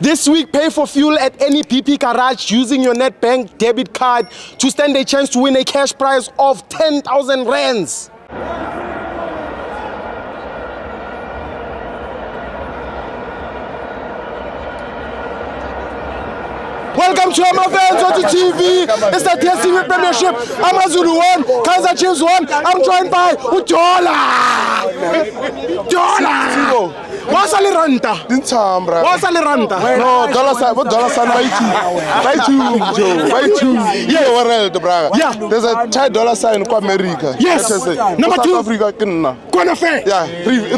This week, pay for fuel at any PP garage using your NetBank debit card to stand a chance to win a cash prize of 10,000 rands. Welcome to my fans on the TV. It's the TSC Premiership. Amazulu 1, Kaizer Chiefs 1. I'm joined by Udola. What's a liranta? What's a liranta? No, dollar sign by two. Yeah, world, brother. Yeah. There's a Thai dollar sign in America. Yes. Number South 2. Africa, Kenya. Kona fair. Yeah,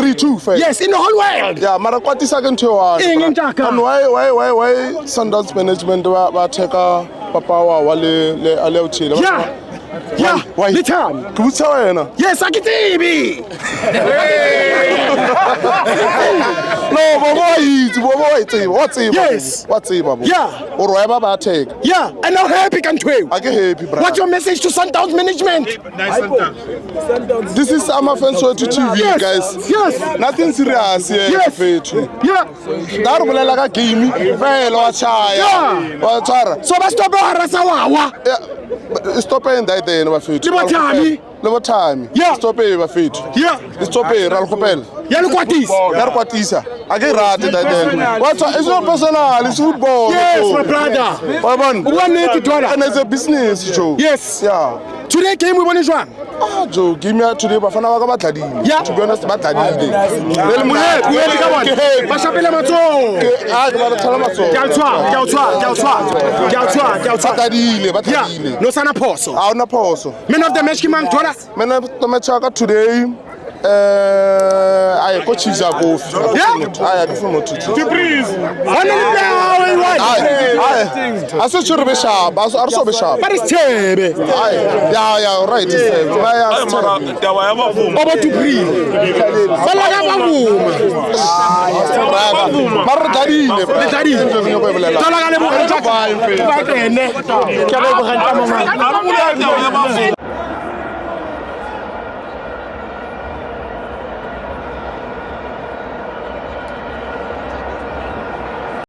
re two fair. Yes, in the whole world. Yeah, mara kwati second to one. And why Sundance management wa take papa wa le uchile. Yeah. Why? Lithan. Kubutsa wena. Yes, akitibi. No, what's it? Yes. What's it, babu? Yeah. Or whatever I take. Yeah, and now happy can twelve. I get happy, brother. What's your message to Sundowns management? This is Ama Fans to TV, Yes. guys. Yes. Nothing serious here. Yes. Yeah. Daru bulela ka game, vele wa chaya. Wa tshwara. So ba stop ho rasa wawa. Stop in that then bafethu. Le time. Yeah. Stop e bafethu. Yeah. Stop e ra khopela. Ya le kwatisa. Ya re kwatisa. A ke rate that then. What it's not personal, it's football. Yes, my brother. Wa bona. $180. And it's a business, Joe. Yes. Yeah. Today game we bone jwang? Joe, give me today bafana ba ka batladile. Yeah. To be honest, batladile. Moedi ka bona. Ba shapela matsoho. Ah, ke ba thala matsoho. Ke a tswa. Batladile. No sana phoso. A una phoso. Man of the match ke mang thola? Man of the match ka today. I go Chiefs are both. Yeah. I do from to. Please. I said should be sharp. I so be sharp. But it's Thebe. Yeah, right. Oba to breathe. Balaga bavuma. Mara dadile. Tolaga le bo. Ba tene. Ke le bo ganta mama.